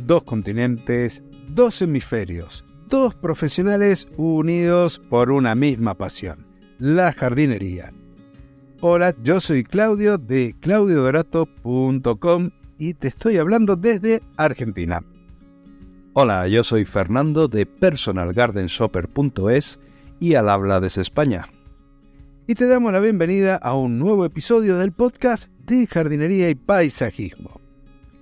2 continentes, 2 hemisferios, 2 profesionales unidos por una misma pasión, la jardinería. Hola, yo soy Claudio de claudiodorato.com y te estoy hablando desde Argentina. Hola, yo soy Fernando de personalgardenshopper.es y al habla desde España. Y te damos la bienvenida a un nuevo episodio del podcast de jardinería y paisajismo.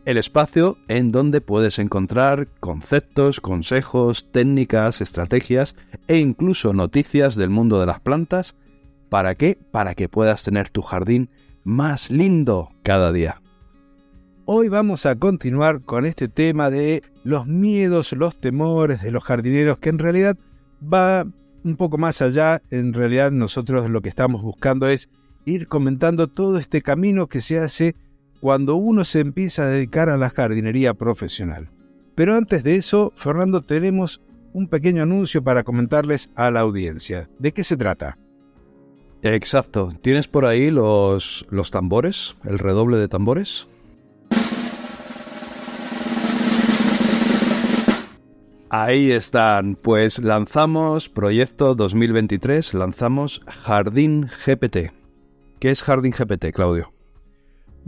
El espacio en donde puedes encontrar conceptos, consejos, técnicas, estrategias e incluso noticias del mundo de las plantas. ¿Para qué? Para que puedas tener tu jardín más lindo cada día. Hoy vamos a continuar con este tema de los miedos, los temores de los jardineros, que en realidad va un poco más allá. En realidad nosotros lo que estamos buscando es ir comentando todo este camino que se hace cuando uno se empieza a dedicar a la jardinería profesional. Pero antes de eso, Fernando, tenemos un pequeño anuncio para comentarles a la audiencia. ¿De qué se trata? Exacto. ¿Tienes por ahí los tambores? ¿El redoble de tambores? Ahí están. Pues lanzamos proyecto 2023, lanzamos Jardín GPT. ¿Qué es Jardín GPT, Claudio?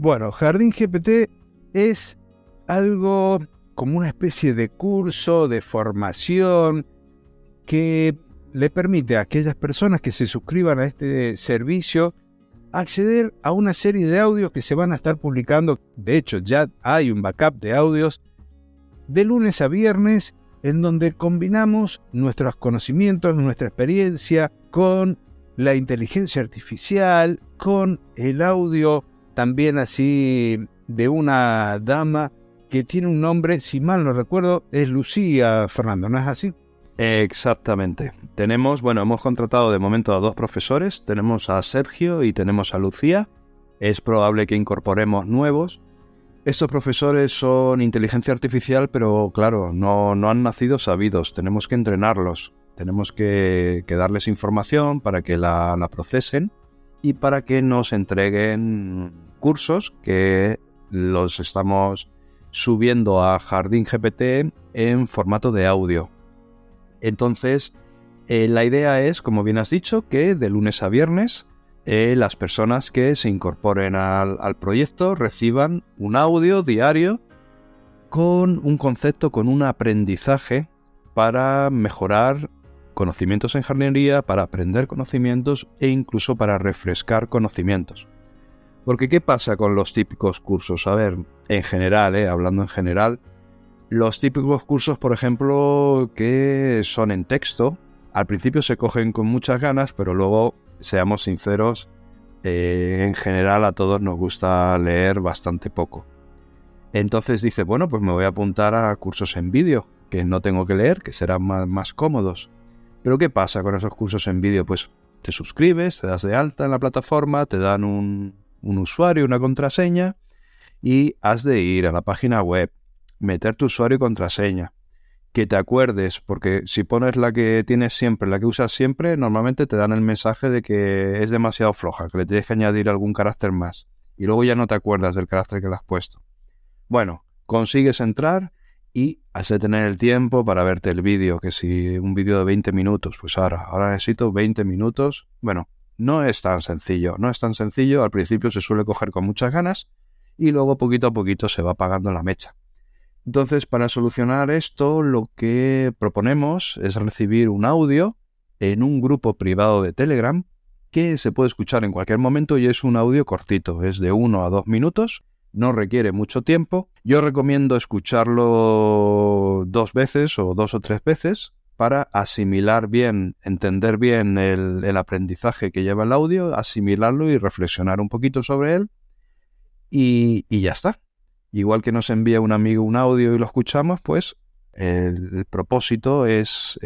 Bueno, Jardín GPT es algo como una especie de curso, de formación que le permite a aquellas personas que se suscriban a este servicio acceder a una serie de audios que se van a estar publicando. De hecho, ya hay un backup de audios de lunes a viernes en donde combinamos nuestros conocimientos, nuestra experiencia con la inteligencia artificial, con el audio también así de una dama que tiene un nombre, si mal no recuerdo, es Lucía, Fernando, ¿no es así? Exactamente. Hemos contratado de momento a 2 profesores, tenemos a Sergio y tenemos a Lucía. Es probable que incorporemos nuevos. Estos profesores son inteligencia artificial, pero claro, no han nacido sabidos, tenemos que entrenarlos, tenemos que darles información para que la procesen y para que nos entreguen cursos que los estamos subiendo a Jardín GPT en formato de audio. Entonces, la idea es, como bien has dicho, que de lunes a viernes las personas que se incorporen al proyecto reciban un audio diario con un concepto, con un aprendizaje para mejorar conocimientos en jardinería, para aprender conocimientos e incluso para refrescar conocimientos. Porque ¿qué pasa con los típicos cursos? A ver, en general, hablando en general, los típicos cursos, por ejemplo, que son en texto, al principio se cogen con muchas ganas, pero luego, seamos sinceros, en general a todos nos gusta leer bastante poco. Entonces dices, bueno, pues me voy a apuntar a cursos en vídeo, que no tengo que leer, que serán más cómodos. Pero ¿qué pasa con esos cursos en vídeo? Pues te suscribes, te das de alta en la plataforma, te dan un usuario, una contraseña y has de ir a la página web, meter tu usuario y contraseña. Que te acuerdes, porque si pones la que tienes siempre, la que usas siempre, normalmente te dan el mensaje de que es demasiado floja, que le tienes que añadir algún carácter más. Y luego ya no te acuerdas del carácter que le has puesto. Bueno, consigues entrar y has de tener el tiempo para verte el vídeo, que si un vídeo de 20 minutos, pues ahora necesito 20 minutos. Bueno, no es tan sencillo, al principio se suele coger con muchas ganas y luego poquito a poquito se va apagando la mecha. Entonces, para solucionar esto, lo que proponemos es recibir un audio en un grupo privado de Telegram que se puede escuchar en cualquier momento y es un audio cortito, es de 1 a 2 minutos, no requiere mucho tiempo. Yo recomiendo escucharlo 2 veces o 2 o 3 veces para asimilar bien, entender bien el aprendizaje que lleva el audio, asimilarlo y reflexionar un poquito sobre él y ya está. Igual que nos envía un amigo un audio y lo escuchamos, pues el propósito es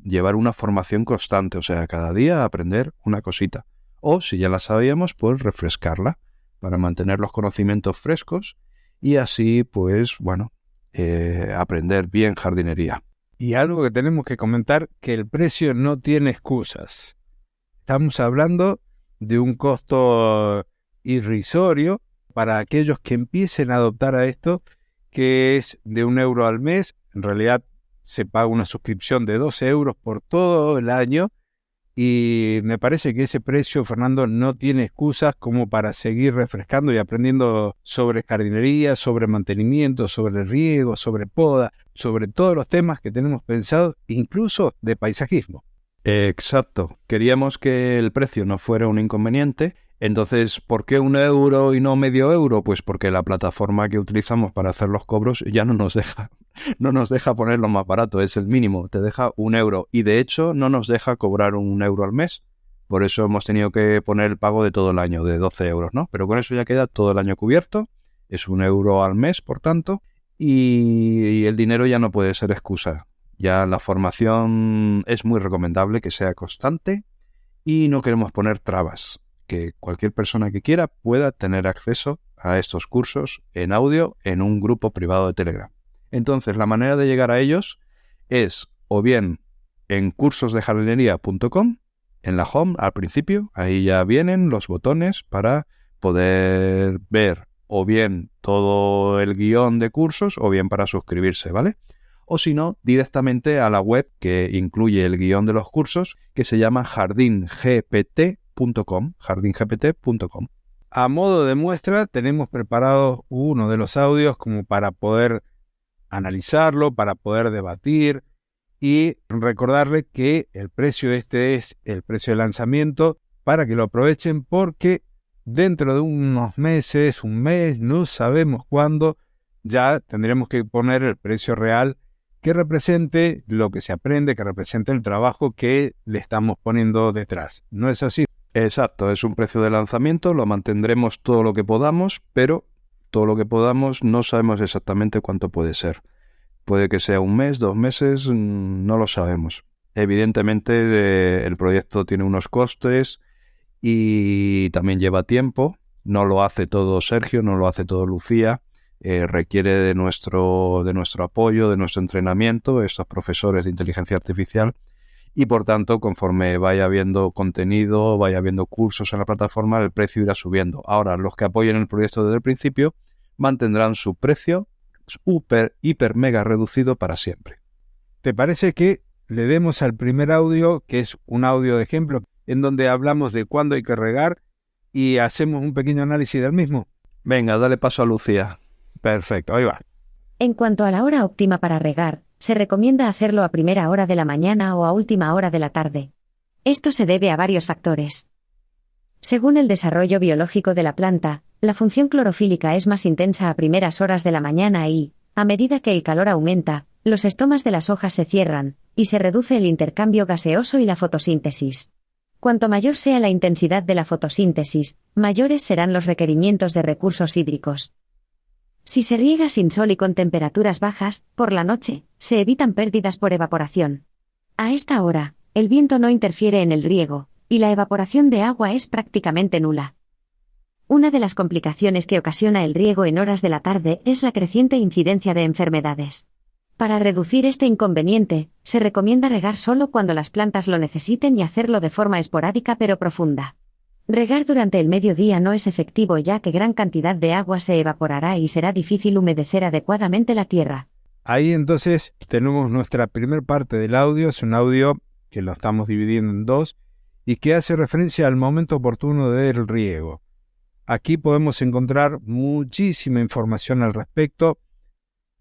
llevar una formación constante, o sea, cada día aprender una cosita. O, si ya la sabíamos, pues refrescarla para mantener los conocimientos frescos y así, pues, aprender bien jardinería. Y algo que tenemos que comentar, que el precio no tiene excusas. Estamos hablando de un costo irrisorio para aquellos que empiecen a adoptar a esto, que es de 1 euro al mes. En realidad se paga una suscripción de 12 euros por todo el año. Y me parece que ese precio, Fernando, no tiene excusas como para seguir refrescando y aprendiendo sobre jardinería, sobre mantenimiento, sobre riego, sobre poda, sobre todos los temas que tenemos pensados, incluso de paisajismo. Exacto. Queríamos que el precio no fuera un inconveniente. Entonces, ¿por qué 1 euro y no medio euro? Pues porque la plataforma que utilizamos para hacer los cobros ya no nos deja ponerlo más barato, es el mínimo, te deja 1 euro. Y de hecho no nos deja cobrar 1 euro al mes. Por eso hemos tenido que poner el pago de todo el año, de 12 euros, ¿no? Pero con eso ya queda todo el año cubierto, es 1 euro al mes, por tanto, y el dinero ya no puede ser excusa. Ya la formación es muy recomendable que sea constante y no queremos poner trabas. Que cualquier persona que quiera pueda tener acceso a estos cursos en audio en un grupo privado de Telegram. Entonces, la manera de llegar a ellos es o bien en cursosdejardinería.com, en la home al principio, ahí ya vienen los botones para poder ver o bien todo el guión de cursos o bien para suscribirse, ¿vale? O si no, directamente a la web que incluye el guión de los cursos, que se llama jardingpt.com. A modo de muestra, tenemos preparado uno de los audios como para poder analizarlo, para poder debatir y recordarle que el precio es el precio de lanzamiento para que lo aprovechen, porque dentro de unos meses, un mes, no sabemos cuándo, ya tendremos que poner el precio real que represente lo que se aprende, que represente el trabajo que le estamos poniendo detrás. ¿No es así? Exacto, es un precio de lanzamiento, lo mantendremos todo lo que podamos, pero todo lo que podamos no sabemos exactamente cuánto puede ser. Puede que sea un mes, 2 meses, no lo sabemos. Evidentemente el proyecto tiene unos costes y también lleva tiempo. No lo hace todo Sergio, no lo hace todo Lucía. Requiere de nuestro apoyo, de nuestro entrenamiento, estos profesores de inteligencia artificial. Y por tanto, conforme vaya habiendo contenido, vaya habiendo cursos en la plataforma, el precio irá subiendo. Ahora, los que apoyen el proyecto desde el principio mantendrán su precio hiper mega reducido para siempre. ¿Te parece que le demos al primer audio, que es un audio de ejemplo, en donde hablamos de cuándo hay que regar y hacemos un pequeño análisis del mismo? Venga, dale paso a Lucía. Perfecto, ahí va. En cuanto a la hora óptima para regar, se recomienda hacerlo a primera hora de la mañana o a última hora de la tarde. Esto se debe a varios factores. Según el desarrollo biológico de la planta, la función clorofílica es más intensa a primeras horas de la mañana y, a medida que el calor aumenta, los estomas de las hojas se cierran, y se reduce el intercambio gaseoso y la fotosíntesis. Cuanto mayor sea la intensidad de la fotosíntesis, mayores serán los requerimientos de recursos hídricos. Si se riega sin sol y con temperaturas bajas, por la noche, se evitan pérdidas por evaporación. A esta hora, el viento no interfiere en el riego, y la evaporación de agua es prácticamente nula. Una de las complicaciones que ocasiona el riego en horas de la tarde es la creciente incidencia de enfermedades. Para reducir este inconveniente, se recomienda regar solo cuando las plantas lo necesiten y hacerlo de forma esporádica pero profunda. Regar durante el mediodía no es efectivo, ya que gran cantidad de agua se evaporará y será difícil humedecer adecuadamente la tierra. Ahí entonces tenemos nuestra primer parte del audio. Es un audio que lo estamos dividiendo en dos y que hace referencia al momento oportuno del riego. Aquí podemos encontrar muchísima información al respecto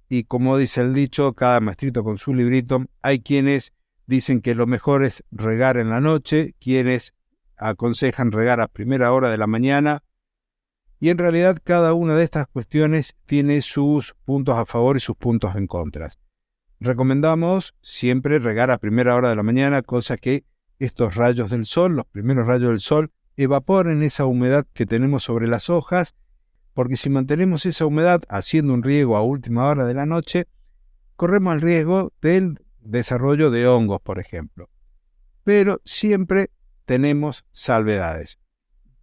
y, como dice el dicho, cada maestrito con su librito. Hay quienes dicen que lo mejor es regar en la noche, quienes aconsejan regar a primera hora de la mañana, y en realidad cada una de estas cuestiones tiene sus puntos a favor y sus puntos en contra. Recomendamos siempre regar a primera hora de la mañana, cosa que estos rayos del sol, los primeros rayos del sol, evaporen esa humedad que tenemos sobre las hojas, porque si mantenemos esa humedad haciendo un riego a última hora de la noche, corremos el riesgo del desarrollo de hongos, por ejemplo. Pero siempre tenemos salvedades.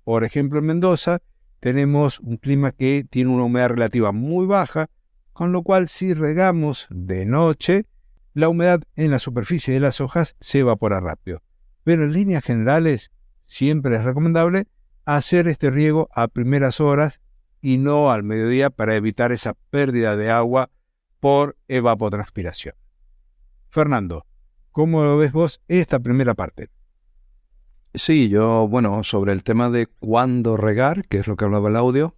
Por ejemplo, en Mendoza tenemos un clima que tiene una humedad relativa muy baja, con lo cual si regamos de noche, la humedad en la superficie de las hojas se evapora rápido. Pero en líneas generales, siempre es recomendable hacer este riego a primeras horas y no al mediodía para evitar esa pérdida de agua por evapotranspiración. Fernando, ¿cómo lo ves vos esta primera parte? Sí, yo, bueno, sobre el tema de cuándo regar, que es lo que hablaba el audio,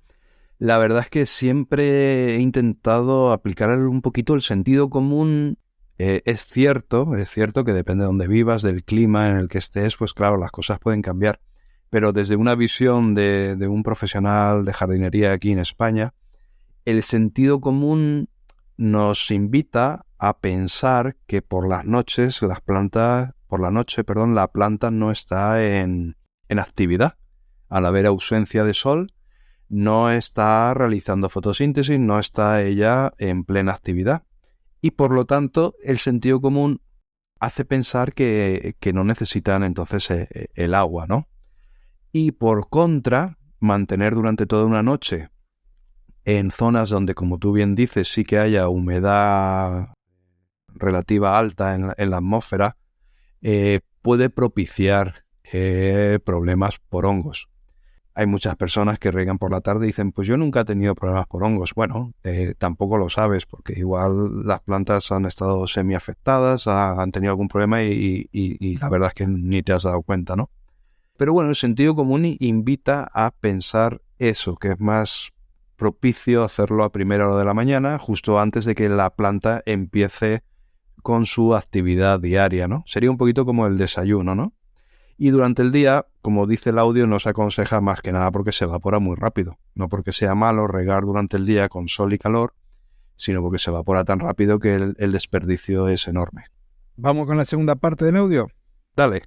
la verdad es que siempre he intentado aplicar un poquito el sentido común. Es cierto que depende de dónde vivas, del clima en el que estés, pues claro, las cosas pueden cambiar. Pero desde una visión de un profesional de jardinería aquí en España, el sentido común nos invita a pensar que por las noches la planta no está en actividad. Al haber ausencia de sol, no está realizando fotosíntesis, no está ella en plena actividad. Y por lo tanto, el sentido común hace pensar que no necesitan entonces el agua, ¿no? Y por contra, mantener durante toda una noche en zonas donde, como tú bien dices, sí que haya humedad relativa alta en la atmósfera, puede propiciar problemas por hongos. Hay muchas personas que riegan por la tarde y dicen, pues yo nunca he tenido problemas por hongos. Bueno, tampoco lo sabes, porque igual las plantas han estado semi-afectadas, han tenido algún problema y la verdad es que ni te has dado cuenta, ¿no? Pero bueno, el sentido común invita a pensar eso, que es más propicio hacerlo a primera hora de la mañana, justo antes de que la planta empiece con su actividad diaria, ¿no? Sería un poquito como el desayuno, ¿no? Y durante el día, como dice el audio, no se aconseja más que nada porque se evapora muy rápido. No porque sea malo regar durante el día con sol y calor, sino porque se evapora tan rápido que el desperdicio es enorme. ¿Vamos con la segunda parte del audio? Dale.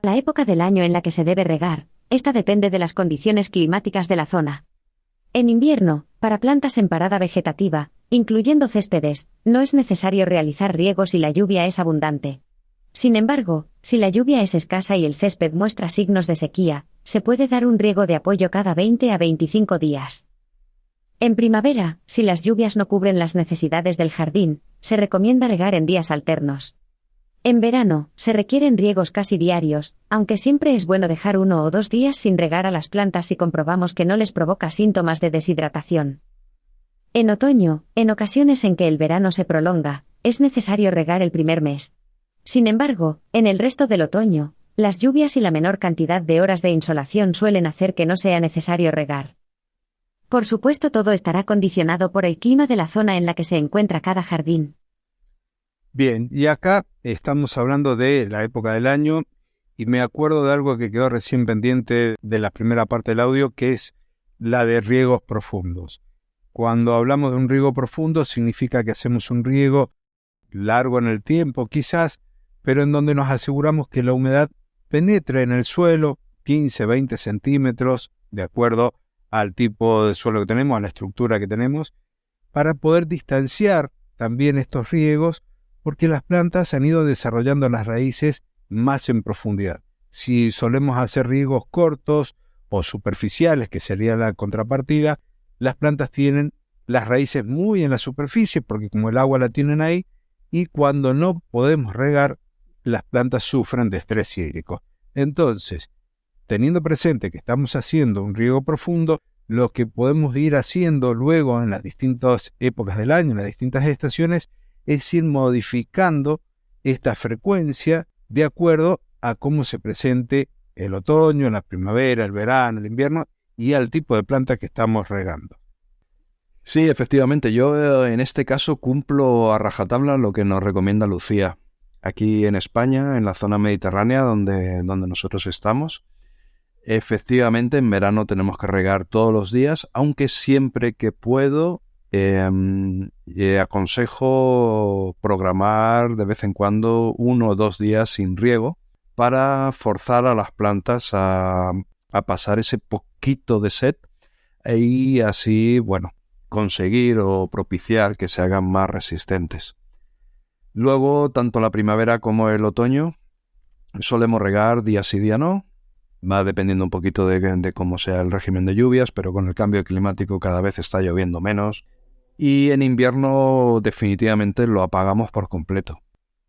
La época del año en la que se debe regar, esta depende de las condiciones climáticas de la zona. En invierno, para plantas en parada vegetativa, incluyendo céspedes, no es necesario realizar riego si la lluvia es abundante. Sin embargo, si la lluvia es escasa y el césped muestra signos de sequía, se puede dar un riego de apoyo cada 20 a 25 días. En primavera, si las lluvias no cubren las necesidades del jardín, se recomienda regar en días alternos. En verano, se requieren riegos casi diarios, aunque siempre es bueno dejar 1 o 2 días sin regar a las plantas si comprobamos que no les provoca síntomas de deshidratación. En otoño, en ocasiones en que el verano se prolonga, es necesario regar el primer mes. Sin embargo, en el resto del otoño, las lluvias y la menor cantidad de horas de insolación suelen hacer que no sea necesario regar. Por supuesto, todo estará condicionado por el clima de la zona en la que se encuentra cada jardín. Bien, y acá estamos hablando de la época del año y me acuerdo de algo que quedó recién pendiente de la primera parte del audio, que es la de riegos profundos. Cuando hablamos de un riego profundo significa que hacemos un riego largo en el tiempo quizás, pero en donde nos aseguramos que la humedad penetre en el suelo 15-20 centímetros, de acuerdo al tipo de suelo que tenemos, a la estructura que tenemos, para poder distanciar también estos riegos, porque las plantas han ido desarrollando las raíces más en profundidad. Si solemos hacer riegos cortos o superficiales, que sería la contrapartida, las plantas tienen las raíces muy en la superficie, porque como el agua la tienen ahí, y cuando no podemos regar, las plantas sufren de estrés hídrico. Entonces, teniendo presente que estamos haciendo un riego profundo, lo que podemos ir haciendo luego en las distintas épocas del año, en las distintas estaciones, es ir modificando esta frecuencia de acuerdo a cómo se presente el otoño, la primavera, el verano, el invierno y al tipo de planta que estamos regando. Sí, efectivamente, yo en este caso cumplo a rajatabla lo que nos recomienda Lucía. Aquí en España, en la zona mediterránea donde nosotros estamos, efectivamente en verano tenemos que regar todos los días, aunque siempre que puedo aconsejo programar de vez en cuando 1 o 2 días sin riego para forzar a las plantas a pasar ese poquito de sed y así, bueno, conseguir o propiciar que se hagan más resistentes. Luego, tanto la primavera como el otoño, solemos regar día sí, día no. Va dependiendo un poquito de cómo sea el régimen de lluvias, pero con el cambio climático cada vez está lloviendo menos. Y en invierno definitivamente lo apagamos por completo.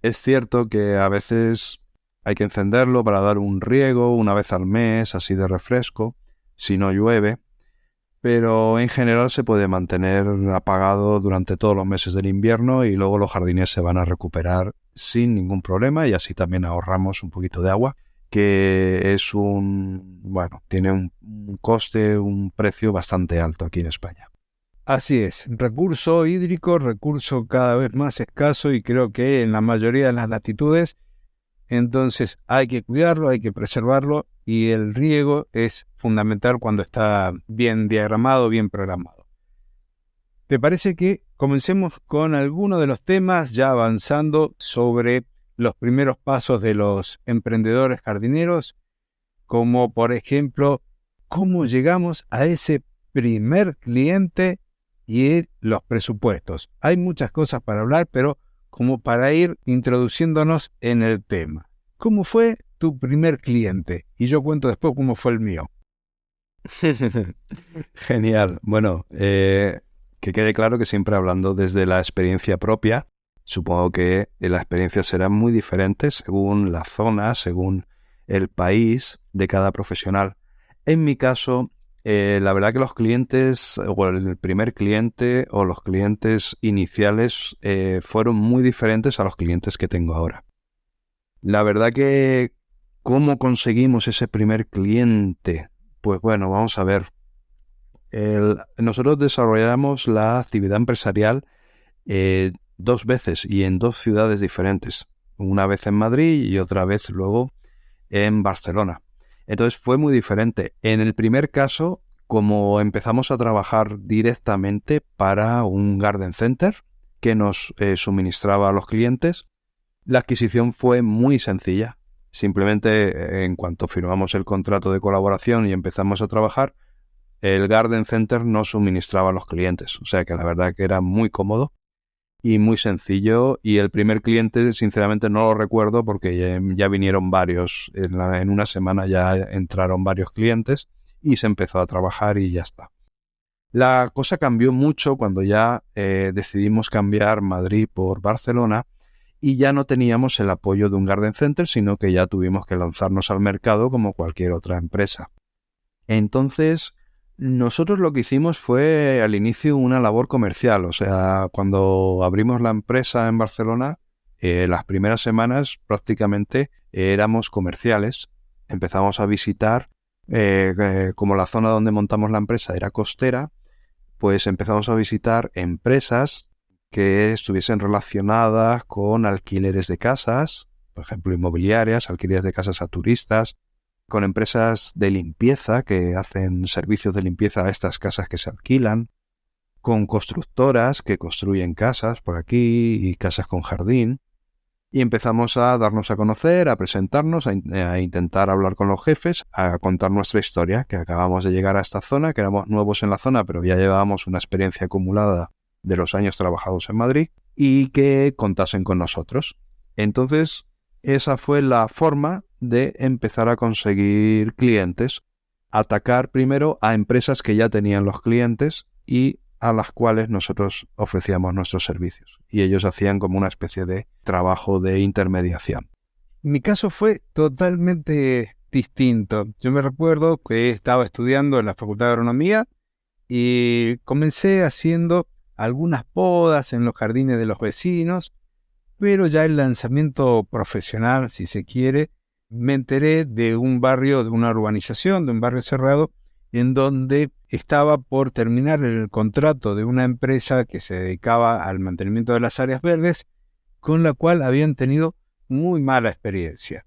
Es cierto que a veces hay que encenderlo para dar un riego una vez al mes, así de refresco, si no llueve. pero en general se puede mantener apagado durante todos los meses del invierno y luego los jardines se van a recuperar sin ningún problema y así también ahorramos un poquito de agua, que es tiene un coste, un precio bastante alto aquí en España. Así es, recurso hídrico, recurso cada vez más escaso y creo que en la mayoría de las latitudes, entonces hay que cuidarlo, hay que preservarlo y el riego es fundamental cuando está bien diagramado, bien programado. ¿Te parece que comencemos con alguno de los temas ya avanzando sobre los primeros pasos de los emprendedores jardineros? Como por ejemplo, ¿cómo llegamos a ese primer cliente y los presupuestos? Hay muchas cosas para hablar, pero como para ir introduciéndonos en el tema. ¿Cómo fue tu primer cliente? Y yo cuento después cómo fue el mío. Genial. Bueno, que quede claro que siempre hablando desde la experiencia propia, supongo que la experiencia será muy diferente según la zona, según el país de cada profesional. En mi caso, la verdad que los clientes, o el primer cliente o los clientes iniciales fueron muy diferentes a los clientes que tengo ahora. La verdad que, ¿cómo conseguimos ese primer cliente? Pues bueno, vamos a ver. Nosotros desarrollamos la actividad empresarial 2 veces y en 2 ciudades diferentes. Una vez en Madrid y otra vez luego en Barcelona. Entonces fue muy diferente. En el primer caso, como empezamos a trabajar directamente para un garden center que nos suministraba a los clientes, la adquisición fue muy sencilla. Simplemente en cuanto firmamos el contrato de colaboración y empezamos a trabajar, el garden center nos suministraba a los clientes. O sea que la verdad que era muy cómodo y muy sencillo, y el primer cliente sinceramente no lo recuerdo porque ya vinieron varios, en una semana ya entraron varios clientes y se empezó a trabajar y ya está. La cosa cambió mucho cuando ya decidimos cambiar Madrid por Barcelona y ya no teníamos el apoyo de un garden center, sino que ya tuvimos que lanzarnos al mercado como cualquier otra empresa. Entonces, nosotros lo que hicimos fue al inicio una labor comercial. O sea, cuando abrimos la empresa en Barcelona, las primeras semanas prácticamente éramos comerciales. Empezamos a visitar, como la zona donde montamos la empresa era costera, pues empezamos a visitar empresas que estuviesen relacionadas con alquileres de casas, por ejemplo, inmobiliarias, alquileres de casas a turistas, con empresas de limpieza que hacen servicios de limpieza a estas casas que se alquilan, con constructoras que construyen casas por aquí y casas con jardín. Y empezamos a darnos a conocer, a presentarnos, a intentar hablar con los jefes, a contar nuestra historia, que acabamos de llegar a esta zona, que éramos nuevos en la zona, pero ya llevábamos una experiencia acumulada de los años trabajados en Madrid, y que contasen con nosotros. Entonces, esa fue la forma de empezar a conseguir clientes. Atacar primero a empresas que ya tenían los clientes y a las cuales nosotros ofrecíamos nuestros servicios. Y ellos hacían como una especie de trabajo de intermediación. Mi caso fue totalmente distinto. Yo me recuerdo que estaba estudiando en la Facultad de Agronomía y comencé haciendo algunas podas en los jardines de los vecinos, pero ya el lanzamiento profesional, si se quiere, me enteré de un barrio, de una urbanización, de un barrio cerrado, en donde estaba por terminar el contrato de una empresa que se dedicaba al mantenimiento de las áreas verdes, con la cual habían tenido muy mala experiencia.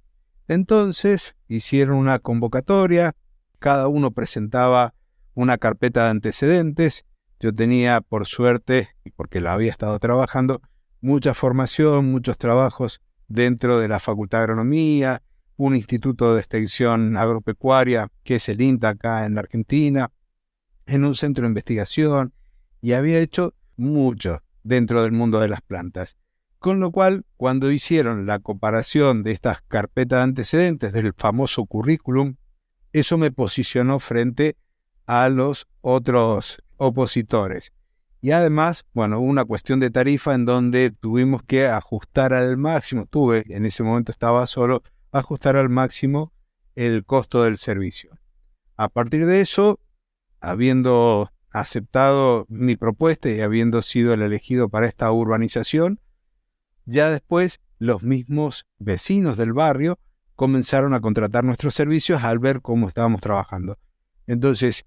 Entonces hicieron una convocatoria, cada uno presentaba una carpeta de antecedentes. Yo tenía, por suerte, y porque la había estado trabajando, mucha formación, muchos trabajos dentro de la Facultad de Agronomía, un instituto de extensión agropecuaria, que es el INTA acá en la Argentina, en un centro de investigación, y había hecho mucho dentro del mundo de las plantas. Con lo cual, cuando hicieron la comparación de estas carpetas de antecedentes del famoso currículum, eso me posicionó frente a los otros opositores. Y además, bueno, hubo una cuestión de tarifa en donde tuvimos que ajustar al máximo, en ese momento estaba solo, ajustar al máximo el costo del servicio. A partir de eso, habiendo aceptado mi propuesta y habiendo sido el elegido para esta urbanización, ya después los mismos vecinos del barrio comenzaron a contratar nuestros servicios al ver cómo estábamos trabajando. Entonces,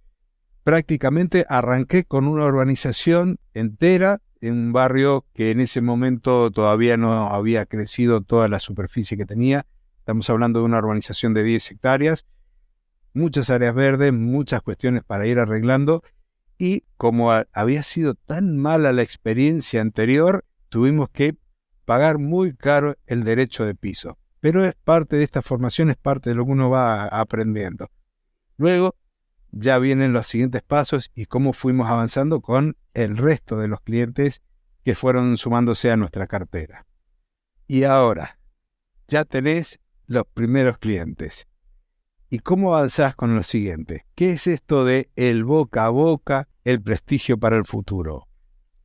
prácticamente arranqué con una urbanización entera en un barrio que en ese momento todavía no había crecido toda la superficie que tenía. Estamos hablando de una urbanización de 10 hectáreas, muchas áreas verdes, muchas cuestiones para ir arreglando, y como había sido tan mala la experiencia anterior, tuvimos que pagar muy caro el derecho de piso. Pero es parte de esta formación, es parte de lo que uno va aprendiendo. Luego ya vienen los siguientes pasos y cómo fuimos avanzando con el resto de los clientes que fueron sumándose a nuestra cartera. Y ahora, ya tenés los primeros clientes. ¿Y cómo avanzás con lo siguiente? ¿Qué es esto de el boca a boca, el prestigio para el futuro?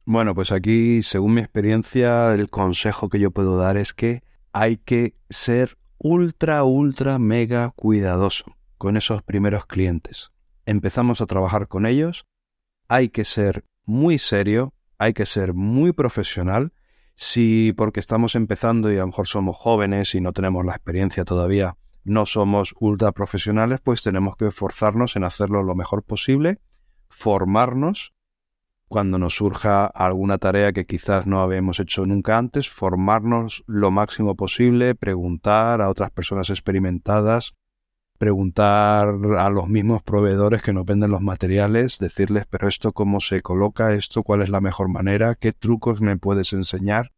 Bueno, pues aquí, según mi experiencia, el consejo que yo puedo dar es que hay que ser ultra, mega cuidadoso con esos primeros clientes. Empezamos a trabajar con ellos, hay que ser muy serio, hay que ser muy profesional. Si porque estamos empezando y a lo mejor somos jóvenes y no tenemos la experiencia todavía, no somos ultra profesionales, pues tenemos que esforzarnos en hacerlo lo mejor posible, formarnos cuando nos surja alguna tarea que quizás no habíamos hecho nunca antes, formarnos lo máximo posible, preguntar a otras personas experimentadas, preguntar a los mismos proveedores que nos venden los materiales, decirles, pero esto cómo se coloca, esto cuál es la mejor manera, qué trucos me puedes enseñar.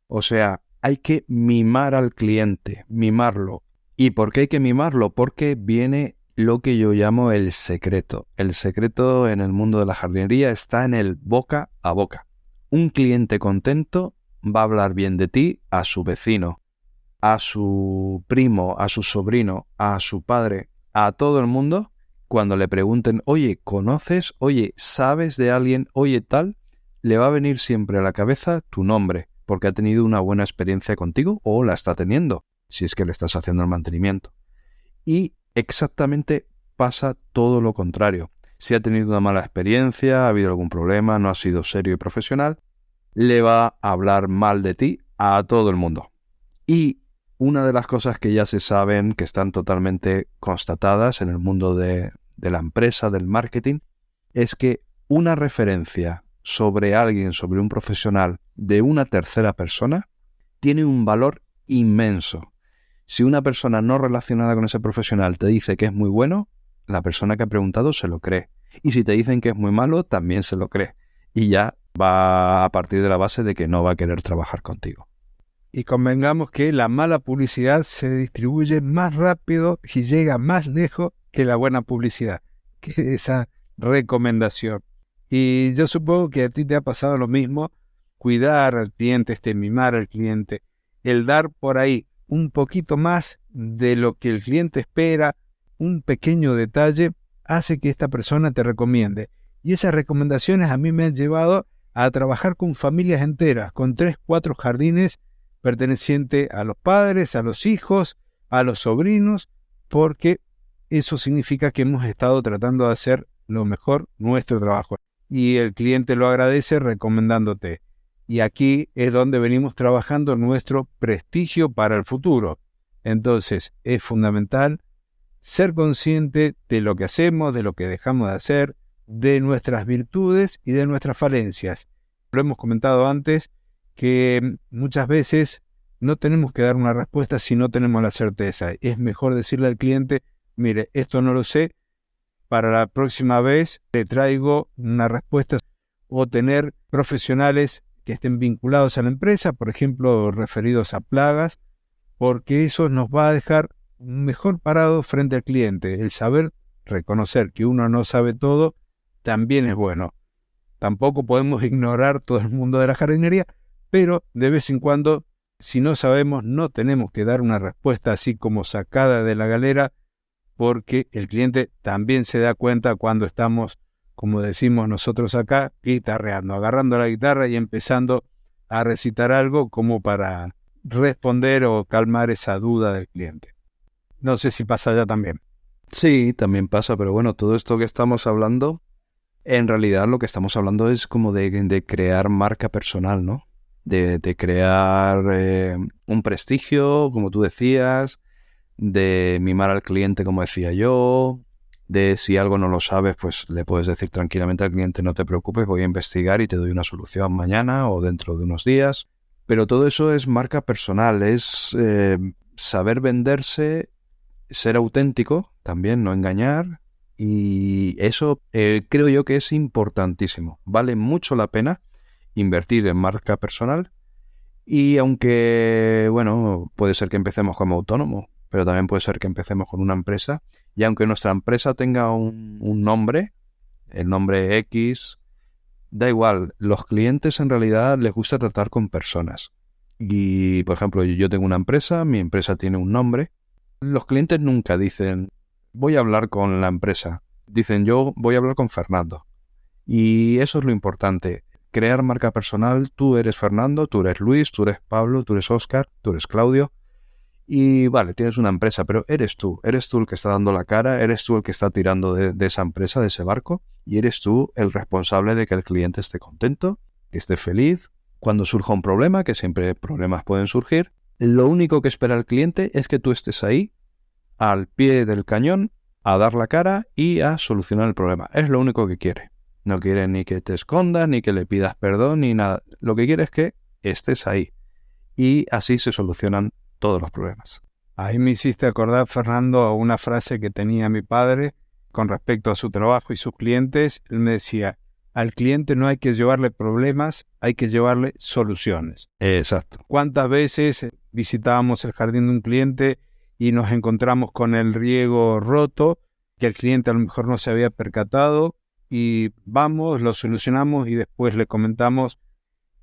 O sea, hay que mimar al cliente, mimarlo. ¿Y por qué hay que mimarlo? Porque viene lo que yo llamo el secreto. El secreto en el mundo de la jardinería está en el boca a boca. Un cliente contento va a hablar bien de ti a su vecino, a su primo, a su sobrino, a su padre, a todo el mundo. Cuando le pregunten, oye, ¿conoces? Oye, ¿sabes de alguien? Oye, tal, le va a venir siempre a la cabeza tu nombre, porque ha tenido una buena experiencia contigo o la está teniendo, si es que le estás haciendo el mantenimiento. Y exactamente pasa todo lo contrario. Si ha tenido una mala experiencia, ha habido algún problema, no ha sido serio y profesional, le va a hablar mal de ti a todo el mundo. Y una de las cosas que ya se saben, que están totalmente constatadas en el mundo de la empresa, del marketing, es que una referencia sobre alguien, sobre un profesional de una tercera persona, tiene un valor inmenso. Si una persona no relacionada con ese profesional te dice que es muy bueno, la persona que ha preguntado se lo cree. Y si te dicen que es muy malo, también se lo cree. Y ya va a partir de la base de que no va a querer trabajar contigo. Y convengamos que la mala publicidad se distribuye más rápido y llega más lejos que la buena publicidad, que esa recomendación. Y yo supongo que a ti te ha pasado lo mismo, cuidar al cliente, mimar al cliente, el dar por ahí un poquito más de lo que el cliente espera, un pequeño detalle, hace que esta persona te recomiende. Y esas recomendaciones a mí me han llevado a trabajar con familias enteras, con 3, 4 jardines pertenecientes a los padres, a los hijos, a los sobrinos, porque eso significa que hemos estado tratando de hacer lo mejor nuestro trabajo. Y el cliente lo agradece recomendándote. Y aquí es donde venimos trabajando nuestro prestigio para el futuro. Entonces es fundamental ser consciente de lo que hacemos, de lo que dejamos de hacer, de nuestras virtudes y de nuestras falencias. Lo hemos comentado antes que muchas veces no tenemos que dar una respuesta si no tenemos la certeza. Es mejor decirle al cliente, mire, esto no lo sé, para la próxima vez le traigo una respuesta, o tener profesionales que estén vinculados a la empresa, por ejemplo, referidos a plagas, porque eso nos va a dejar mejor parado frente al cliente. El saber reconocer que uno no sabe todo también es bueno. Tampoco podemos ignorar todo el mundo de la jardinería, pero de vez en cuando, si no sabemos, no tenemos que dar una respuesta así como sacada de la galera, porque el cliente también se da cuenta cuando estamos, como decimos nosotros acá, guitarreando, agarrando la guitarra y empezando a recitar algo como para responder o calmar esa duda del cliente. No sé si pasa allá también. Sí, también pasa, pero bueno, todo esto que estamos hablando En realidad lo que estamos hablando es como de crear marca personal, ¿no? De crear un prestigio, como tú decías, de mimar al cliente, como decía yo, de si algo no lo sabes, pues le puedes decir tranquilamente al cliente, no te preocupes, voy a investigar y te doy una solución mañana o dentro de unos días. Pero todo eso es marca personal, es saber venderse, ser auténtico, también no engañar, y eso creo yo que es importantísimo. Vale mucho la pena invertir en marca personal y aunque, bueno, puede ser que empecemos como autónomo, pero también puede ser que empecemos con una empresa y aunque nuestra empresa tenga un nombre, el nombre X, da igual, los clientes en realidad les gusta tratar con personas. Y, por ejemplo, yo tengo una empresa, mi empresa tiene un nombre. Los clientes nunca dicen, voy a hablar con la empresa. Dicen, yo voy a hablar con Fernando. Y eso es lo importante. Crear marca personal. Tú eres Fernando, tú eres Luis, tú eres Pablo, tú eres Óscar, tú eres Claudio. Y vale, tienes una empresa, pero eres tú el que está dando la cara, eres tú el que está tirando de esa empresa, de ese barco, y eres tú el responsable de que el cliente esté contento, que esté feliz. Cuando surja un problema, que siempre problemas pueden surgir, lo único que espera el cliente es que tú estés ahí, al pie del cañón, a dar la cara y a solucionar el problema. Es lo único que quiere. No quiere ni que te escondas, ni que le pidas perdón, ni nada. Lo que quiere es que estés ahí. Y así se solucionan todos los problemas. Ahí me hiciste acordar, Fernando, a una frase que tenía mi padre con respecto a su trabajo y sus clientes. Él me decía, al cliente no hay que llevarle problemas, hay que llevarle soluciones. Exacto. ¿Cuántas veces visitábamos el jardín de un cliente y nos encontramos con el riego roto, que el cliente a lo mejor no se había percatado, y vamos, lo solucionamos y después le comentamos,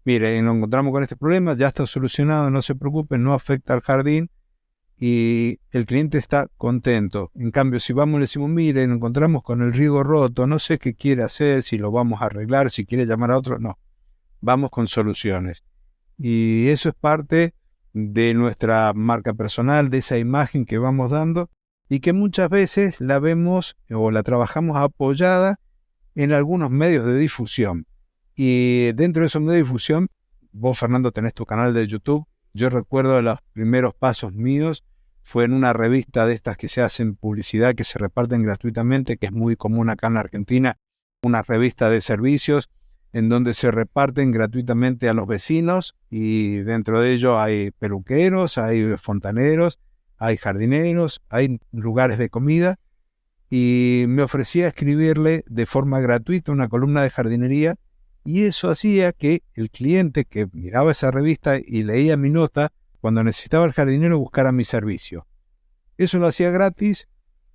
mire, nos encontramos con este problema, ya está solucionado, no se preocupe, no afecta al jardín y el cliente está contento. En cambio, si vamos y le decimos, mire, nos encontramos con el riego roto, no sé qué quiere hacer, si lo vamos a arreglar, si quiere llamar a otro, no, vamos con soluciones. Y eso es parte de nuestra marca personal, de esa imagen que vamos dando y que muchas veces la vemos o la trabajamos apoyada en algunos medios de difusión. Y dentro de esos medios de difusión, vos, Fernando, tenés tu canal de YouTube. Yo recuerdo los primeros pasos míos fue en una revista de estas que se hacen publicidad, que se reparten gratuitamente, que es muy común acá en la Argentina, una revista de servicios en donde se reparten gratuitamente a los vecinos y dentro de ello hay peluqueros, hay fontaneros, hay jardineros, hay lugares de comida y me ofrecía escribirle de forma gratuita una columna de jardinería y eso hacía que el cliente que miraba esa revista y leía mi nota, cuando necesitaba el jardinero buscara mi servicio. Eso lo hacía gratis,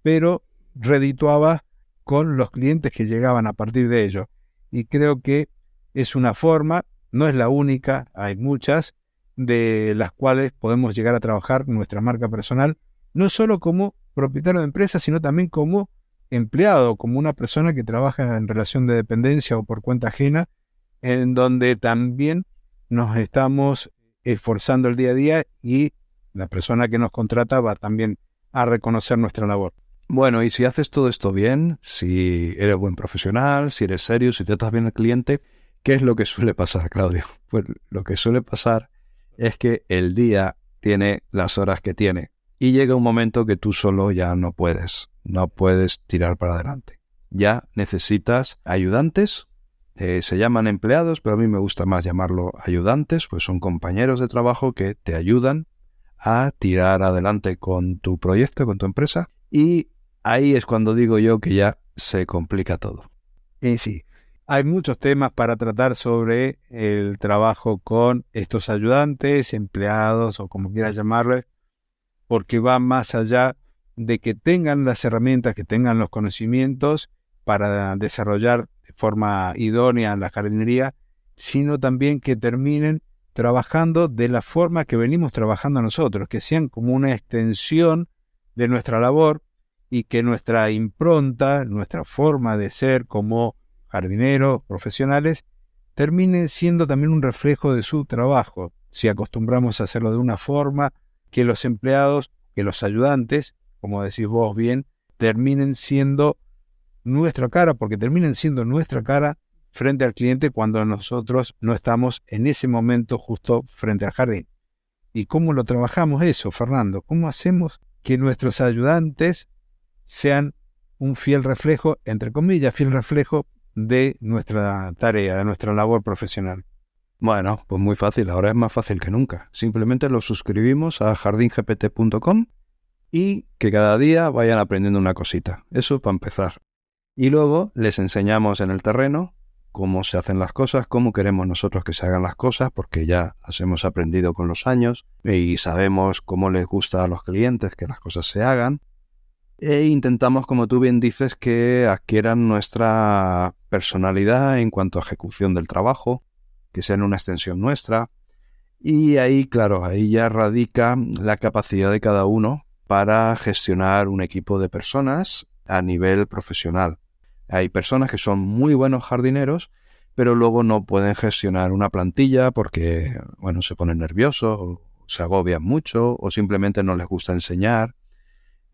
pero redituaba con los clientes que llegaban a partir de ello. Y creo que es una forma, no es la única, hay muchas, de las cuales podemos llegar a trabajar nuestra marca personal, no solo como propietario de empresa, sino también como empleado, como una persona que trabaja en relación de dependencia o por cuenta ajena, en donde también nos estamos esforzando el día a día y la persona que nos contrata va también a reconocer nuestra labor. Bueno, y si haces todo esto bien, si eres buen profesional, si eres serio, si tratas bien al cliente, ¿qué es lo que suele pasar, Claudio? Pues lo que suele pasar es que el día tiene las horas que tiene y llega un momento que tú solo ya no puedes tirar para adelante. Ya necesitas ayudantes, se llaman empleados, pero a mí me gusta más llamarlo ayudantes, pues son compañeros de trabajo que te ayudan a tirar adelante con tu proyecto, con tu empresa, y ahí es cuando digo yo que ya se complica todo. Y sí, hay muchos temas para tratar sobre el trabajo con estos ayudantes, empleados o como quieras llamarles, porque va más allá de que tengan las herramientas, que tengan los conocimientos para desarrollar de forma idónea la jardinería, sino también que terminen trabajando de la forma que venimos trabajando nosotros, que sean como una extensión de nuestra labor y que nuestra impronta, nuestra forma de ser como jardineros profesionales, termine siendo también un reflejo de su trabajo. Si acostumbramos a hacerlo de una forma, que los empleados, que los ayudantes, como decís vos bien, terminen siendo nuestra cara, porque terminan siendo nuestra cara frente al cliente cuando nosotros no estamos en ese momento justo frente al jardín. ¿Y cómo lo trabajamos eso, Fernando? ¿Cómo hacemos que nuestros ayudantes sean un fiel reflejo, entre comillas, fiel reflejo de nuestra tarea, de nuestra labor profesional? Bueno, pues muy fácil, ahora es más fácil que nunca. Simplemente los suscribimos a jardingpt.com y que cada día vayan aprendiendo una cosita. Eso para empezar. Y luego les enseñamos en el terreno cómo se hacen las cosas, cómo queremos nosotros que se hagan las cosas, porque ya las hemos aprendido con los años y sabemos cómo les gusta a los clientes que las cosas se hagan. E intentamos, como tú bien dices, que adquieran nuestra personalidad en cuanto a ejecución del trabajo, que sean una extensión nuestra. Y ahí, claro, ahí ya radica la capacidad de cada uno para gestionar un equipo de personas a nivel profesional. Hay personas que son muy buenos jardineros, pero luego no pueden gestionar una plantilla porque, bueno, se ponen nerviosos, o se agobian mucho, o simplemente no les gusta enseñar.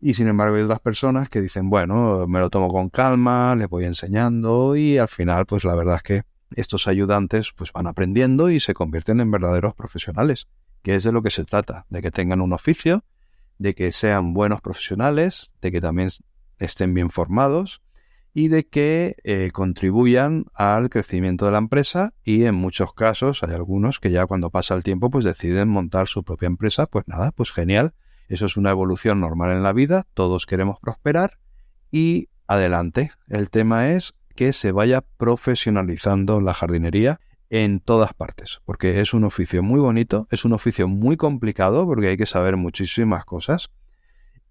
Y sin embargo hay otras personas que dicen, bueno, me lo tomo con calma, les voy enseñando y al final, pues la verdad es que estos ayudantes pues van aprendiendo y se convierten en verdaderos profesionales, que es de lo que se trata, de que tengan un oficio, de que sean buenos profesionales, de que también estén bien formados y de que contribuyan al crecimiento de la empresa, y en muchos casos hay algunos que ya cuando pasa el tiempo pues deciden montar su propia empresa. Pues nada, pues genial, eso es una evolución normal en la vida, todos queremos prosperar y adelante. El tema es que se vaya profesionalizando la jardinería en todas partes, porque es un oficio muy bonito, es un oficio muy complicado porque hay que saber muchísimas cosas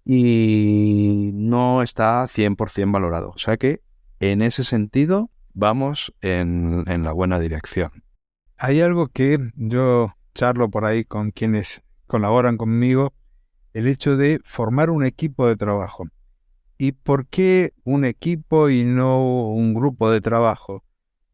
y no está 100% valorado. O sea que en ese sentido vamos en la buena dirección. Hay algo que yo charlo por ahí con quienes colaboran conmigo, el hecho de formar un equipo de trabajo. ¿Y por qué un equipo y no un grupo de trabajo?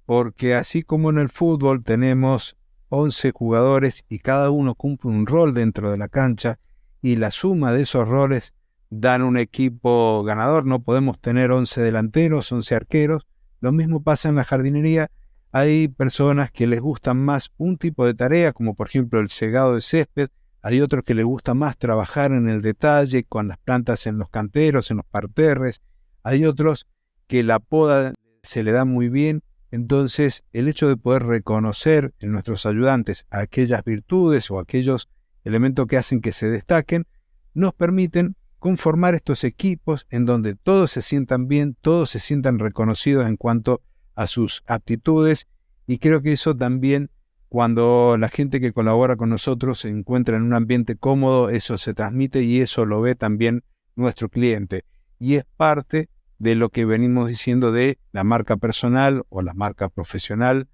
Porque así como en el fútbol tenemos 11 jugadores y cada uno cumple un rol dentro de la cancha y la suma de esos roles dan un equipo ganador, no podemos tener 11 delanteros, 11 arqueros. Lo mismo pasa en la jardinería. Hay personas que les gustan más un tipo de tarea, como por ejemplo el segado de césped. Hay otros que les gusta más trabajar en el detalle, con las plantas en los canteros, en los parterres. Hay otros que la poda se le da muy bien. Entonces, el hecho de poder reconocer en nuestros ayudantes aquellas virtudes o aquellos elementos que hacen que se destaquen, nos permiten conformar estos equipos en donde todos se sientan bien, todos se sientan reconocidos en cuanto a sus aptitudes, y creo que eso también, cuando la gente que colabora con nosotros se encuentra en un ambiente cómodo, eso se transmite y eso lo ve también nuestro cliente. Y es parte de lo que venimos diciendo de la marca personal o la marca profesional,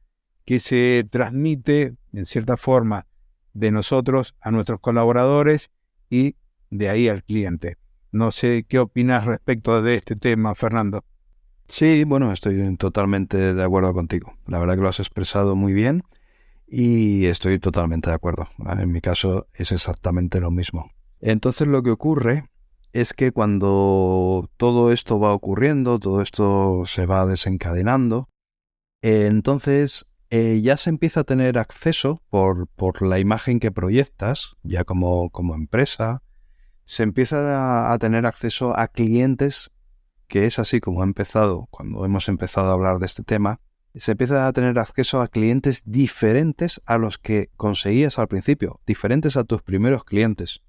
que se transmite en cierta forma de nosotros a nuestros colaboradores y de ahí al cliente. No sé qué opinas respecto de este tema, Fernando. Sí, bueno, estoy totalmente de acuerdo contigo. La verdad que lo has expresado muy bien y estoy totalmente de acuerdo. En mi caso es exactamente lo mismo. Entonces lo que ocurre es que cuando todo esto va ocurriendo, todo esto se va desencadenando, entonces ya se empieza a tener acceso por la imagen que proyectas, ya como empresa, se empieza a tener acceso a clientes, que es así como ha empezado, cuando hemos empezado a hablar de este tema, se empieza a tener acceso a clientes diferentes a los que conseguías al principio, diferentes a tus primeros clientes.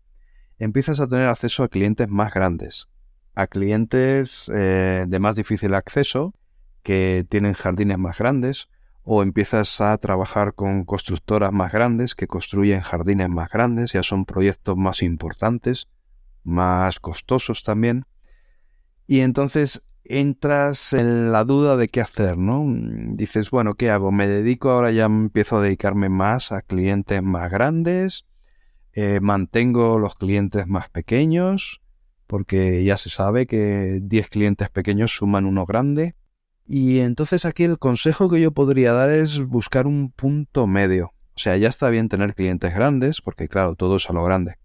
Empiezas a tener acceso a clientes más grandes, a clientes de más difícil acceso, que tienen jardines más grandes, o empiezas a trabajar con constructoras más grandes que construyen jardines más grandes, ya son proyectos más importantes, más costosos también, y entonces entras en la duda de qué hacer, ¿no? Dices, bueno, ¿qué hago? ¿Me dedico ahora, ya empiezo a dedicarme más a clientes más grandes? ¿Mantengo los clientes más pequeños? Porque ya se sabe que 10 clientes pequeños suman uno grande. Y entonces aquí el consejo que yo podría dar es buscar un punto medio. O sea, ya está bien tener clientes grandes, porque claro, todo es a lo grande.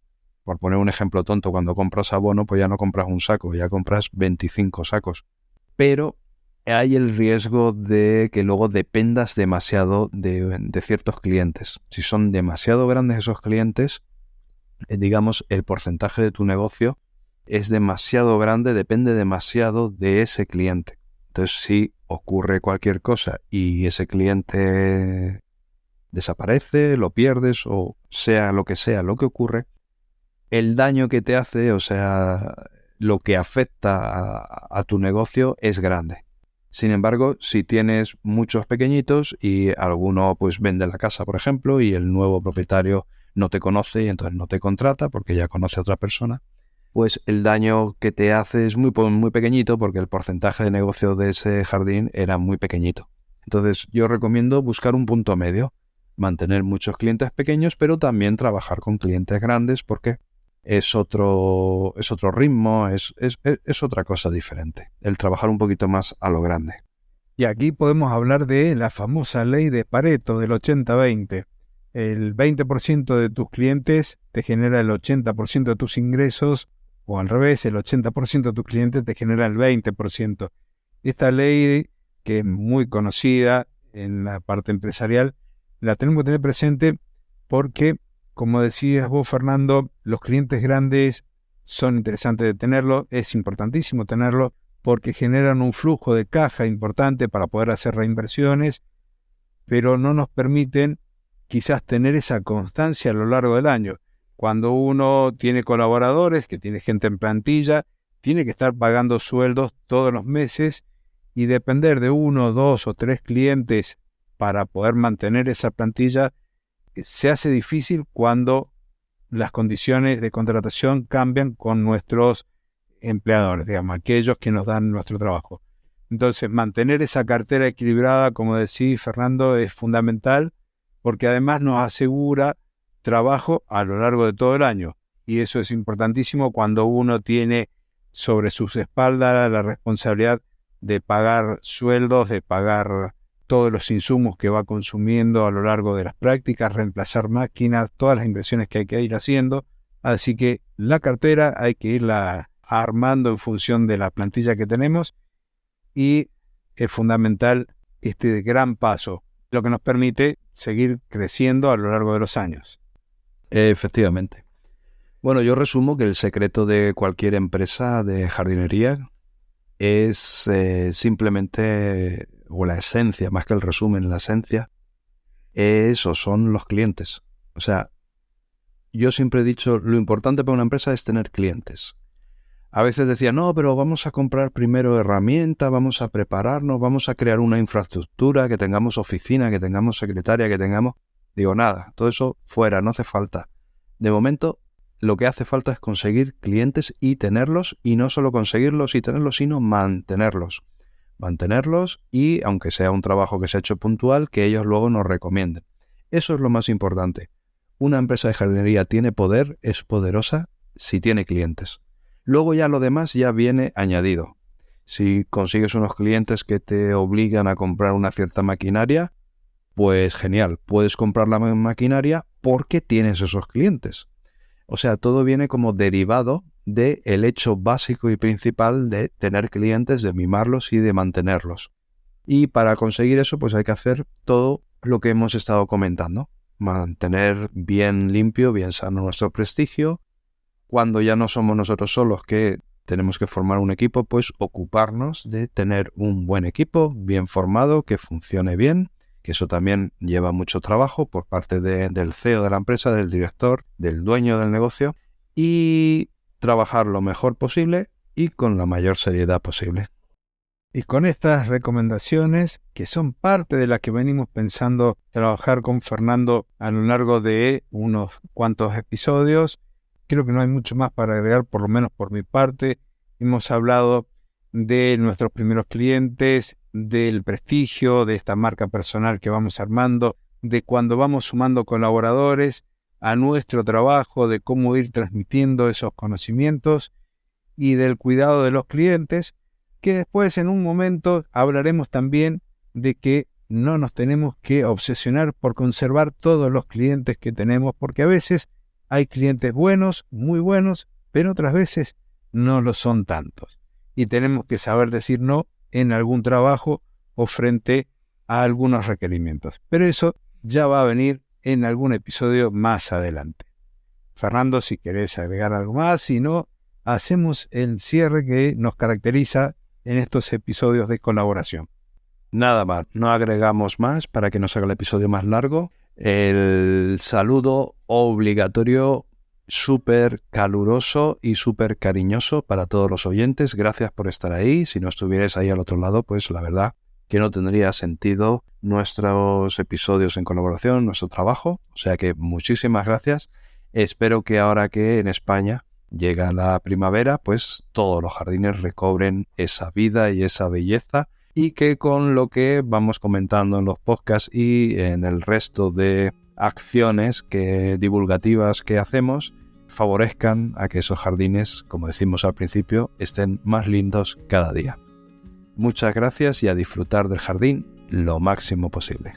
Por poner un ejemplo tonto, cuando compras abono, pues ya no compras un saco, ya compras 25 sacos. Pero hay el riesgo de que luego dependas demasiado de ciertos clientes. Si son demasiado grandes esos clientes, digamos, el porcentaje de tu negocio es demasiado grande, depende demasiado de ese cliente. Entonces, si ocurre cualquier cosa y ese cliente desaparece, lo pierdes o sea lo que ocurre, el daño que te hace, o sea, lo que afecta a tu negocio es grande. Sin embargo, si tienes muchos pequeñitos y alguno pues vende la casa, por ejemplo, y el nuevo propietario no te conoce y entonces no te contrata porque ya conoce a otra persona, pues el daño que te hace es muy pequeñito porque el porcentaje de negocio de ese jardín era muy pequeñito. Entonces yo recomiendo buscar un punto medio, mantener muchos clientes pequeños, pero también trabajar con clientes grandes porque es otro ritmo, es otra cosa diferente, el trabajar un poquito más a lo grande. Y aquí podemos hablar de la famosa ley de Pareto del 80-20. El 20% de tus clientes te genera el 80% de tus ingresos, o al revés, el 80% de tus clientes te genera el 20%. Esta ley, que es muy conocida en la parte empresarial, la tenemos que tener presente porque, como decías vos, Fernando, los clientes grandes son interesantes de tenerlo, es importantísimo tenerlo porque generan un flujo de caja importante para poder hacer reinversiones, pero no nos permiten quizás tener esa constancia a lo largo del año. Cuando uno tiene colaboradores, que tiene gente en plantilla, tiene que estar pagando sueldos todos los meses y depender de 1, 2 o 3 clientes para poder mantener esa plantilla se hace difícil cuando las condiciones de contratación cambian con nuestros empleadores, digamos, aquellos que nos dan nuestro trabajo. Entonces, mantener esa cartera equilibrada, como decía Fernando, es fundamental porque además nos asegura trabajo a lo largo de todo el año. Y eso es importantísimo cuando uno tiene sobre sus espaldas la responsabilidad de pagar sueldos, de pagar todos los insumos que va consumiendo a lo largo de las prácticas, reemplazar máquinas, todas las inversiones que hay que ir haciendo. Así que la cartera hay que irla armando en función de la plantilla que tenemos y es fundamental este gran paso, lo que nos permite seguir creciendo a lo largo de los años. Efectivamente. Bueno, yo resumo que el secreto de cualquier empresa de jardinería es simplemente, o la esencia, más que el resumen, la esencia, es o son los clientes. O sea, yo siempre he dicho, lo importante para una empresa es tener clientes. A veces decía, no, pero vamos a comprar primero herramientas, vamos a prepararnos, vamos a crear una infraestructura, que tengamos oficina, que tengamos secretaria, que tengamos... Digo, nada, todo eso fuera, no hace falta. De momento, lo que hace falta es conseguir clientes y tenerlos, y no solo conseguirlos y tenerlos, sino mantenerlos. Mantenerlos y, aunque sea un trabajo que se ha hecho puntual, que ellos luego nos recomienden. Eso es lo más importante. Una empresa de jardinería tiene poder, es poderosa si tiene clientes. Luego ya lo demás ya viene añadido. Si consigues unos clientes que te obligan a comprar una cierta maquinaria, pues genial, puedes comprar la maquinaria porque tienes esos clientes. O sea, todo viene como derivado del hecho básico y principal de tener clientes, de mimarlos y de mantenerlos. Y para conseguir eso, pues hay que hacer todo lo que hemos estado comentando. Mantener bien limpio, bien sano nuestro prestigio. Cuando ya no somos nosotros solos que tenemos que formar un equipo, pues ocuparnos de tener un buen equipo, bien formado, que funcione bien, que eso también lleva mucho trabajo por parte del CEO de la empresa, del director, del dueño del negocio, y trabajar lo mejor posible y con la mayor seriedad posible. Y con estas recomendaciones, que son parte de las que venimos pensando trabajar con Fernando a lo largo de unos cuantos episodios, creo que no hay mucho más para agregar, por lo menos por mi parte. Hemos hablado de nuestros primeros clientes, del prestigio, de esta marca personal que vamos armando, de cuando vamos sumando colaboradores a nuestro trabajo, de cómo ir transmitiendo esos conocimientos y del cuidado de los clientes, que después en un momento hablaremos también de que no nos tenemos que obsesionar por conservar todos los clientes que tenemos, porque a veces hay clientes buenos, muy buenos, pero otras veces no lo son tantos. Y tenemos que saber decir no en algún trabajo o frente a algunos requerimientos. Pero eso ya va a venir en algún episodio más adelante. Fernando, si querés agregar algo más, si no, hacemos el cierre que nos caracteriza en estos episodios de colaboración. Nada más, no agregamos más para que no se haga el episodio más largo. El saludo obligatorio, súper caluroso y súper cariñoso para todos los oyentes. Gracias por estar ahí. Si no estuvierais ahí al otro lado, pues la verdad que no tendría sentido nuestros episodios en colaboración, nuestro trabajo. O sea que muchísimas gracias. Espero que ahora que en España llega la primavera, pues todos los jardines recobren esa vida y esa belleza, y que con lo que vamos comentando en los podcasts y en el resto de acciones divulgativas que hacemos, favorezcan a que esos jardines, como decimos al principio, estén más lindos cada día. Muchas gracias y a disfrutar del jardín lo máximo posible.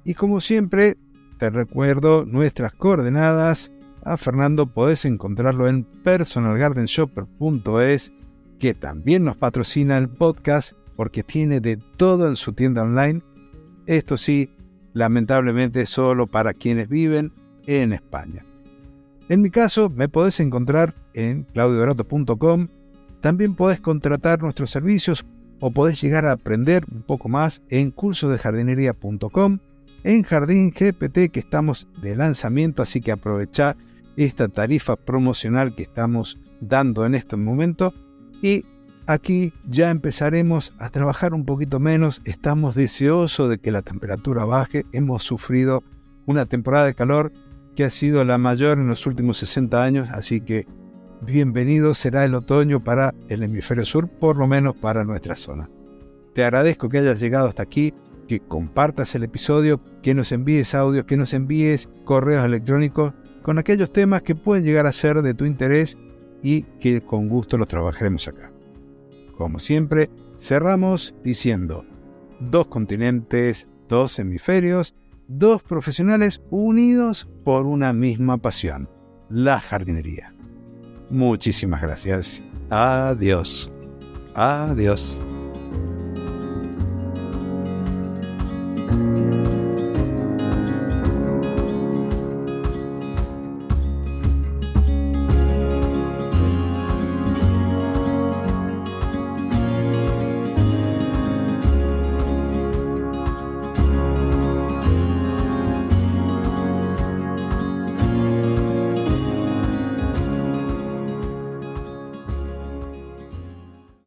Y como siempre, te recuerdo nuestras coordenadas. A Fernando podés encontrarlo en personalgardenshopper.es, que también nos patrocina el podcast porque tiene de todo en su tienda online. Esto sí, lamentablemente solo para quienes viven en España. En mi caso, me podés encontrar en claudiodorato.com. También podés contratar nuestros servicios o podés llegar a aprender un poco más en cursosdejardinería.com, en Jardín GPT, que estamos de lanzamiento, así que aprovechá esta tarifa promocional que estamos dando en este momento. Y aquí ya empezaremos a trabajar un poquito menos. Estamos deseosos de que la temperatura baje. Hemos sufrido una temporada de calor que ha sido la mayor en los últimos 60 años, así que bienvenido será el otoño para el hemisferio sur, por lo menos para nuestra zona. Te agradezco que hayas llegado hasta aquí, que compartas el episodio, que nos envíes audios, que nos envíes correos electrónicos con aquellos temas que pueden llegar a ser de tu interés y que con gusto los trabajaremos acá. Como siempre, cerramos diciendo: 2 continentes, 2 hemisferios, 2 profesionales unidos por una misma pasión, la jardinería. Muchísimas gracias. Adiós. Adiós.